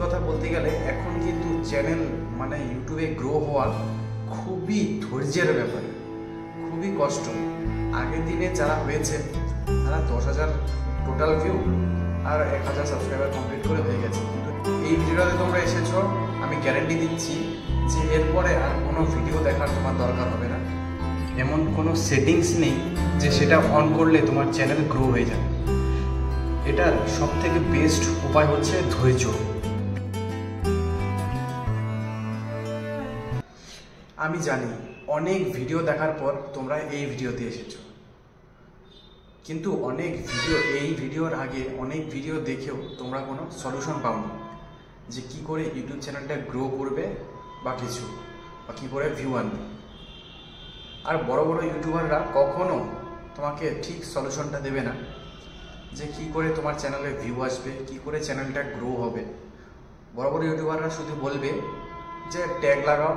কথা বলতে গেলে এখন কিন্তু চ্যানেল ইউটিউবে গ্রো হওয়া খুবই ধৈর্যের ব্যাপার, খুবই কষ্ট। আগের দিনে যারা হয়েছে তারা 10,000 টোটাল ভিউ আর 1,000 সাবস্ক্রাইবার কমপ্লিট করে হয়ে গেছে। কিন্তু এই ভিডিওতে তোমরা এসেছো, আমি গ্যারেন্টি দিচ্ছি যে এরপরে আর কোনো ভিডিও দেখার তোমার দরকার হবে না। এমন কোনো সেটিংস নেই যে সেটা অন করলে তোমার চ্যানেল গ্রো হয়ে যাবে। এটার সবথেকে বেস্ট উপায় হচ্ছে ধৈর্য। আমি জানি অনেক ভিডিও দেখার পর তোমরা এই ভিডিওতে এসেছো, কিন্তু এই ভিডিওর আগে অনেক ভিডিও দেখেও তোমরা কোনো সলিউশন পাওনি যে কি করে ইউটিউব চ্যানেলটা গ্রো করবে বা কি করে ভিউ আনবে। আর বড় বড় ইউটিউবাররা কখনো তোমাকে ঠিক সলিউশনটা দেবে না যে কি করে তোমার চ্যানেলে ভিউ আসবে, কি করে চ্যানেলটা গ্রো হবে। বড় বড় ইউটিউবাররা শুধু বলবে যে ট্যাগ লাগাও,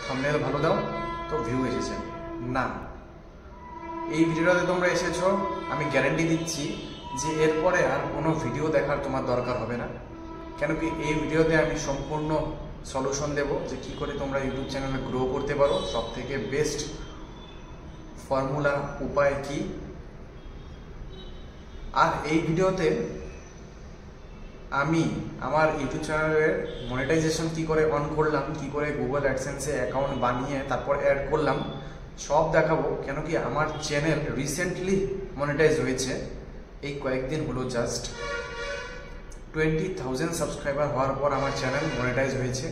থাম্বনেল ভালো দাও, তো ভিউ এসেছে। না, এই ভিডিওতে তোমরা এসেছো, আমি গ্যারেন্টি দিচ্ছি যে এরপরে আর কোনো ভিডিও দেখার তোমার দরকার হবে না। কেন কি এই ভিডিওতে আমি সম্পূর্ণ সলিউশন দেব যে কি করে তোমরা ইউটিউব চ্যানেলে গ্রো করতে পারো। সব থেকে বেস্ট ফর্মুলা উপায় কি। আর এই ভিডিওতে আমি আমার ইউটিউব চ্যানেলের মনিটাইজেশন কি করে অন করলাম, কি করে গুগল অ্যাডসেন্সে অ্যাকাউন্ট বানিয়ে তারপর অ্যাড করলাম, সব দেখাবো। কেন কি আমার চ্যানেল রিসেন্টলি মনিটাইজ হয়েছে, এই কয়েকদিন হলো জাস্ট 20,000 সাবস্ক্রাইবার হওয়ার পর আমার চ্যানেল মনিটাইজ হয়েছে।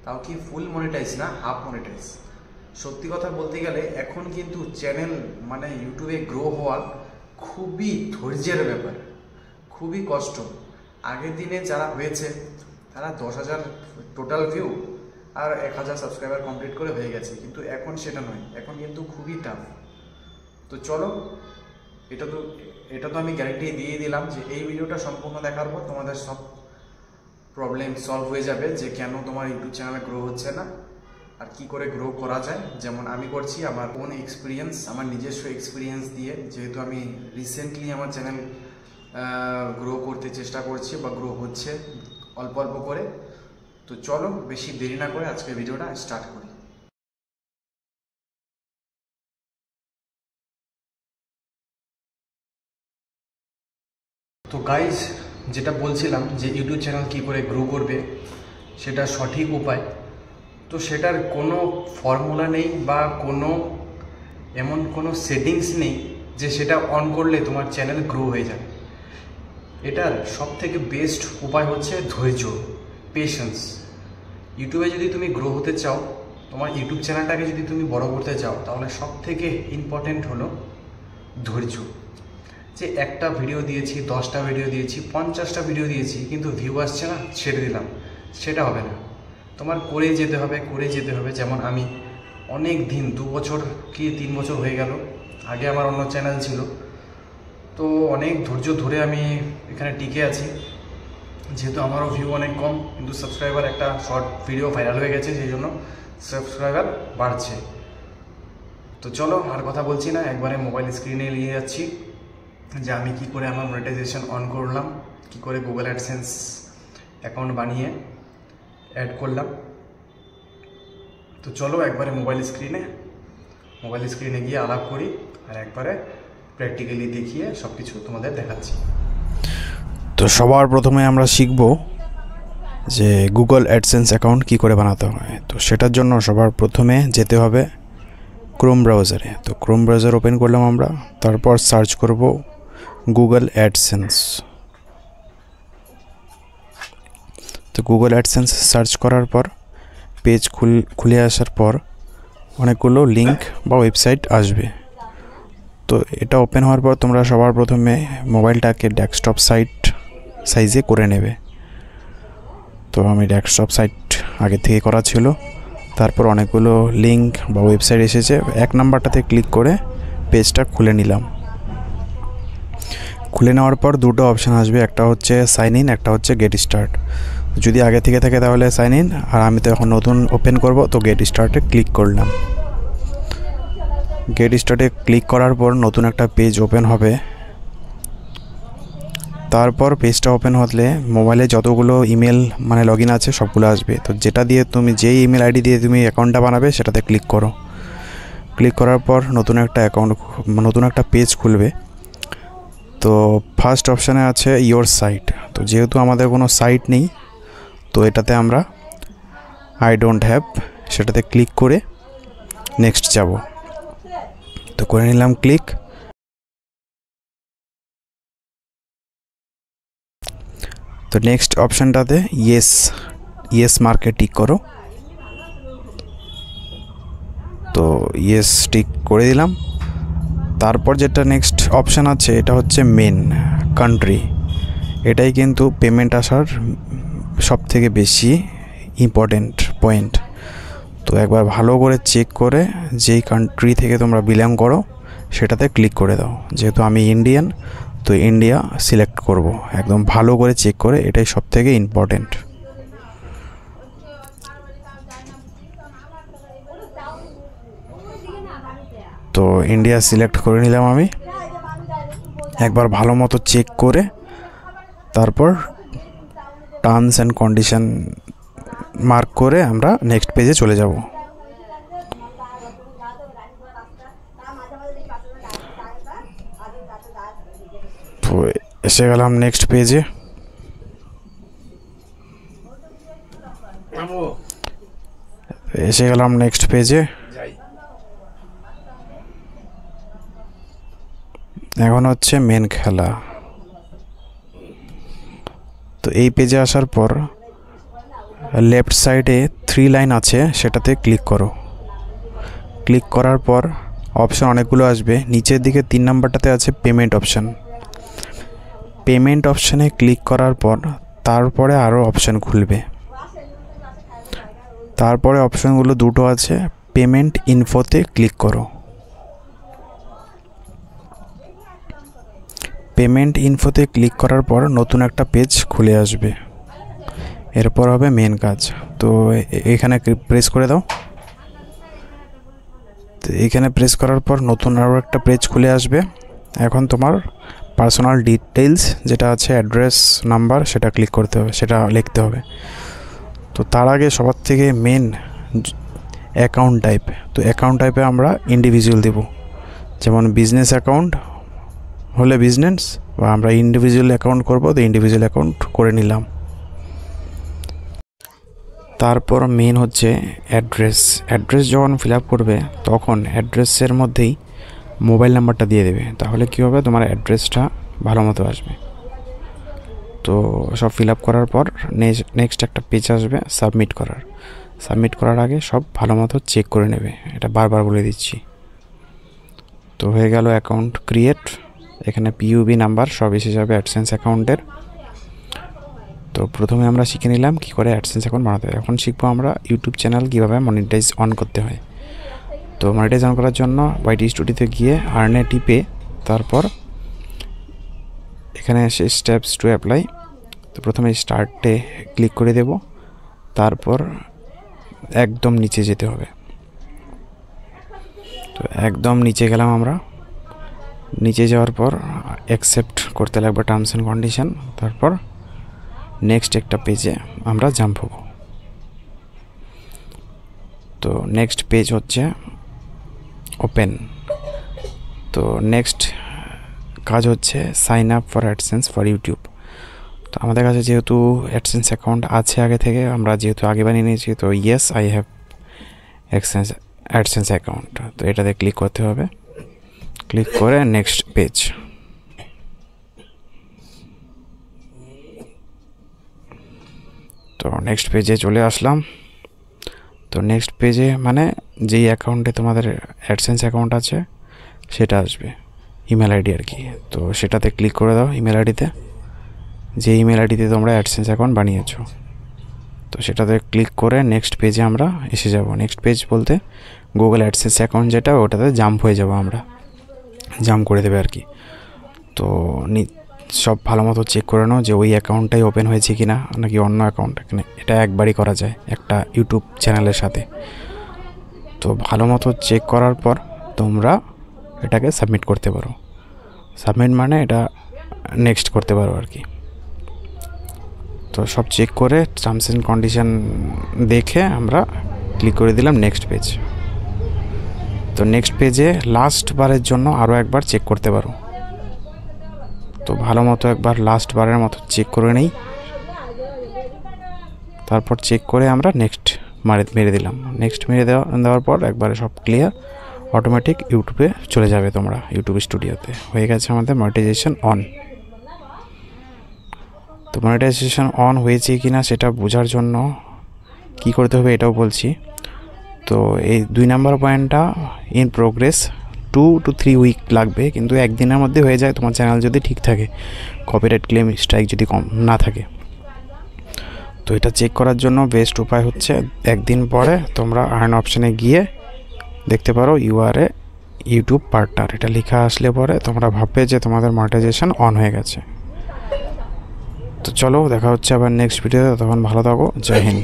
তাও কি ফুল মনিটাইজ না, হাফ মনিটাইজ। সত্যি কথা বলতে গেলে এখন কিন্তু চ্যানেল ইউটিউবে গ্রো হওয়া খুবই ধৈর্যের ব্যাপার, খুবই কষ্ট। আগের দিনে যারা হয়েছে তারা 10,000 টোটাল ভিউ আর 1,000 সাবস্ক্রাইবার কমপ্লিট করে হয়ে গেছে। কিন্তু এখন সেটা নয়, এখন কিন্তু খুবই টাফ। তো চলো, এটা তো আমি গ্যারেন্টি দিয়ে দিলাম যে এই ভিডিওটা সম্পূর্ণ দেখার পর তোমাদের সব প্রবলেম সলভ হয়ে যাবে যে কেন তোমার ইউটিউব চ্যানেলে গ্রো হচ্ছে না আর কি করে গ্রো করা যায়। যেমন আমি করছি আমার ওন এক্সপিরিয়েন্স, আমার নিজস্ব এক্সপিরিয়েন্স দিয়ে, যেহেতু আমি রিসেন্টলি আমার চ্যানেল গ্রো করতে চেষ্টা করছি বা গ্রো হচ্ছে অল্প অল্প করে। তো চলো বেশি দেরি না করে আজকে ভিডিওটা স্টার্ট করি। তো গাইজ, যেটা বলছিলাম যে ইউটিউব চ্যানেল কি করে গ্রো করবে সেটা সঠিক উপায়, তো সেটার কোনো ফর্মুলা নেই বা এমন কোনো সেটিংস নেই যে সেটা অন করলে তোমার চ্যানেল গ্রো হয়ে যাবে। এটার সবথেকে বেস্ট উপায় হচ্ছে ধৈর্য, পেশেন্স। ইউটিউবে যদি তুমি গ্রো হতে চাও, তোমার ইউটিউব চ্যানেলটাকে যদি তুমি বড় করতে চাও, তাহলে সবথেকে ইম্পর্টেন্ট হলো ধৈর্য। যে একটা ভিডিও দিয়েছি, 10টা ভিডিও দিয়েছি, 50টা ভিডিও দিয়েছি, কিন্তু ভিউ আসছে না, ছেড়ে দিলাম, সেটা হবে না। তোমার করে যেতে হবে। যেমন আমি অনেক দিন, 2 বছর কি 3 বছর হয়ে গেল, আগে আমার অন্য চ্যানেল ছিল, তো অনেক ধৈর্য ধরে আমি এখানে টিকে আছি। যেহেতু আমারও ভিউ অনেক কম, কিন্তু সাবস্ক্রাইবার, একটা শর্ট ভিডিও ভাইরাল হয়ে গেছে, সেই জন্য সাবস্ক্রাইবার বাড়ছে। তো চলো আর কথা বলছি না, একবারে মোবাইল স্ক্রিনে নিয়ে যাচ্ছি যে আমি কি করে আমার মনিটাইজেশন অন করলাম, কি করে গুগল অ্যাডসেন্স অ্যাকাউন্ট বানিয়ে অ্যাড করলাম। তো চলো একবারে মোবাইল স্ক্রিনে গিয়ে আলাপ করি আর একবারে প্র্যাকটিক্যালি দেখিয়ে সব কিছু তোমাদের দেখাচ্ছি। তো সবার প্রথমে আমরা শিখব যে গুগল অ্যাডসেন্স অ্যাকাউন্ট কি করে বানাতে হয়। তো সেটার জন্য সবার প্রথমে যেতে হবে ক্রোম ব্রাউজারে। তো ক্রোম ব্রাউজার ওপেন করলাম আমরা, তারপর সার্চ করব গুগল অ্যাডসেন্স। তো গুগল অ্যাডসেন্স সার্চ করার পর পেজ খুলে আসার পর অনেকগুলো লিঙ্ক বা ওয়েবসাইট আসবে। তো এটা ওপেন হওয়ার পর তোমরা সবার প্রথমে মোবাইলটাকে ডেস্কটপ সাইজে করে নেবে। তো আমি ডেস্কটপ সাইট আগে থেকে করা ছিল, তারপর অনেকগুলো লিঙ্ক বা ওয়েবসাইট এসেছে, 1 নাম্বারটাতে ক্লিক করে পেজটা খুলে নিলাম। খুলে নেওয়ার পর দুটো অপশান আসবে, একটা হচ্ছে সাইন ইন, একটা হচ্ছে গেট স্টার্ট। যদি আগে থেকে থাকে তাহলে সাইন ইন, আর আমি তো এখন নতুন ওপেন করব, তো গেট স্টার্টে ক্লিক করলাম। গেট স্টার্টে ক্লিক করার পর নতুন একটা পেজ ওপেন হবে। তারপর পেজটা ওপেন হলে মোবাইলে যতগুলো ইমেল মানে লগ ইন আছে সবগুলো আসবে। তো যেটা দিয়ে তুমি যেই ইমেল আইডি দিয়ে তুমি অ্যাকাউন্টটা বানাবে সেটাতে ক্লিক করো। ক্লিক করার পর নতুন একটা পেজ খুলবে। তো ফার্স্ট অপশানে আছে ইয়োর সাইট। তো যেহেতু আমাদের কোনো সাইট নেই, তো এটাতে আমরা আই ডোন্ট হ্যাভ সেটাতে ক্লিক করে নেক্সট যাব। তো করে নিলাম ক্লিক। তো নেক্সট অপশানটাতে ইয়েস মার্কে টিক করো। তো ইয়েস টিক করে দিলাম। তারপর যেটা নেক্সট অপশান আছে এটা হচ্ছে মেন কান্ট্রি। এটাই কিন্তু পেমেন্ট আসার সবথেকে বেশি ইম্পর্টেন্ট পয়েন্ট। তো একবার ভালো করে চেক করে যেই কান্ট্রি থেকে তোমরা বিলং করো সেটাতে ক্লিক করে দাও। যেহেতু আমি ইন্ডিয়ান, তো ইন্ডিয়া সিলেক্ট করব। একদম ভালো করে চেক করে, এটাই সবথেকে ইম্পর্টেন্ট। তো ইন্ডিয়া সিলেক্ট করে নিলাম আমি। একবার ভালো মতো চেক করে তারপর টার্মস অ্যান্ড কন্ডিশন মার্ক করে আমরা নেক্সট পেজে চলে যাব। তো এসে গেলাম নেক্সট পেজে। এখন হচ্ছে মেন খেলা। তো এই পেজে আসার পর লেফট সাইডে 3 লাইন আছে, সেটাতে ক্লিক করো। ক্লিক করার পর অপশান অনেকগুলো আসবে। নিচের দিকে 3 নাম্বারটাতে আছে পেমেন্ট অপশান। পেমেন্ট অপশানে ক্লিক করার পর তারপরে আরও অপশান খুলবে। তারপরে অপশানগুলো দুটো আছে, পেমেন্ট ইনফোতে ক্লিক করো। পেমেন্ট ইনফোতে ক্লিক করার পর নতুন একটা পেজ খুলে আসবে। এরপর হবে মেন কাজ। তো এখানে প্রেস করে দাও। তো এখানে প্রেস করার পর নতুন আরও একটা পেজ খুলে আসবে। এখন তোমার পার্সোনাল ডিটেইলস যেটা আছে, অ্যাড্রেস, নাম্বার, সেটা ক্লিক করতে হবে, সেটা লিখতে হবে। তো তার আগে সবার থেকে মেন অ্যাকাউন্ট টাইপ। তো অ্যাকাউন্ট টাইপে আমরা ইন্ডিভিজুয়াল দেব। যেমন বিজনেস অ্যাকাউন্ট হলে বিজনেস, বা আমরা ইন্ডিভিজুয়াল অ্যাকাউন্ট করব, তো ইন্ডিভিজুয়াল অ্যাকাউন্ট করে নিলাম। তারপর মেন হচ্ছে অ্যাড্রেস যখন ফিল আপ করবে তখন অ্যাড্রেসের মধ্যেই মোবাইল নাম্বারটা দিয়ে দেবে। তাহলে কী হবে, তোমার অ্যাড্রেসটা ভালো মতো আসবে। তো সব ফিল আপ করার পর নেক্সট একটা পেজ আসবে সাবমিট করার আগে সব ভালো মতো চেক করে নেবে, এটা বারবার বলে দিচ্ছি। তো হয়ে গেল অ্যাকাউন্ট ক্রিয়েট। এখানে পিইউবি নাম্বার সব এসে যাবে অ্যাডসেন্স অ্যাকাউন্টের। তো প্রথমে আমরা শিখে নিলাম কী করে অ্যাডসেন্স অ্যাকাউন্ট বানাতে হয়। এখন শিখবো আমরা ইউটিউব চ্যানেল কীভাবে মনিটাইজ অন করতে হয়। তো মনিটাইজ অন করার জন্য ওয়াইটি স্টুডিওতে গিয়ে আর্নে টিপে তারপর এখানে এসে স্টেপস টু অ্যাপ্লাই। তো প্রথমে স্টার্টে ক্লিক করে দেব। তারপর একদম নিচে যেতে হবে। তো একদম নিচে গেলাম আমরা। নিচে যাওয়ার পর অ্যাকসেপ্ট করতে লাগবে টার্মস অ্যান্ড কন্ডিশন। তারপর নেক্সট একটা পেজে আমরা জাম্প হব। তো নেক্সট পেজ হচ্ছে ওপেন। তো নেক্সট কাজ হচ্ছে sign up for AdSense for YouTube. তো আমাদের কাছে যেহেতু অ্যাডসেন্স অ্যাকাউন্ট আছে আগে থেকে, আমরা যেহেতু আগে বানিয়ে নিয়েছি, তো yes I have AdSense account. তো এটাতে ক্লিক করতে হবে। ক্লিক করে নেক্সট পেজ। তো নেক্সট পেজে চলে আসলাম। তো নেক্সট পেজে মানে যেই অ্যাকাউন্টে তোমাদের অ্যাডসেন্স অ্যাকাউন্ট আছে সেটা আসবে, ইমেল আইডি আর কি। তো সেটাতে ক্লিক করে দাও। ইমেল আইডিতে, যে ইমেল আইডিতে তোমরা অ্যাডসেন্স অ্যাকাউন্ট বানিয়েছো, তো সেটাতে ক্লিক করে নেক্সট পেজে আমরা এসে যাব। নেক্সট পেজ বলতে গুগল অ্যাডসেন্স অ্যাকাউন্ট যেটা, ওটাতে জাম্প হয়ে যাব, আমরা জাম্প করে দেবে আর কি। তো সব ভালো মতো চেক করে নাও যে ওই অ্যাকাউন্টটাই ওপেন হয়েছে কি না, নাকি অন্য অ্যাকাউন্ট। এখানে এটা একবারই করা যায় একটা ইউটিউব চ্যানেলের সাথে। তো ভালো মতো চেক করার পর তোমরা এটাকে সাবমিট করতে পারো। সাবমিট মানে এটা নেক্সট করতে পারো আর কি। তো সব চেক করে টার্মস অ্যান্ড কন্ডিশন দেখে আমরা ক্লিক করে দিলাম নেক্সট পেজ। তো নেক্সট পেজে লাস্ট বারের জন্য আরও একবার চেক করতে পারো। তো ভালো মতো একবার লাস্ট বারের মতো চেক করে নেই, তারপর চেক করে আমরা নেক্সট মেরে দিলাম। নেক্সট মেরে দেওয়ার পর একবারে সব ক্লিয়ার, অটোমেটিক ইউটিউবে চলে যাবে তোমরা ইউটিউব স্টুডিওতে। হয়ে গেছে আমাদের মনিটাইজেশন অন। তো মনিটাইজেশন অন হয়েছে কি না সেটা বোঝার জন্য কি করতে হবে এটাও বলছি। তো এই 2 নম্বর পয়েন্টটা ইন প্রোগ্রেস, 2 to 3 উইক লাগবে, কিন্তু একদিনের মধ্যে হয়ে যায় তোমার চ্যানেল যদি ঠিক থাকে, কপিরাইট ক্লেম স্ট্রাইক যদি কম না থাকে। তো এটা চেক করার জন্য বেস্ট উপায় হচ্ছে একদিন পরে তোমরা আর্ন অপশানে গিয়ে দেখতে পারো ইউআরএ ইউটিউব পার্টনার, এটা লেখা আসলে পরে তোমরা ভাববে যে তোমাদের মনিটাইজেশন অন হয়ে গেছে। তো চলো দেখা হচ্ছে আবার নেক্সট ভিডিওতে, তখন ভালো থাকো, জয় হিন্দ।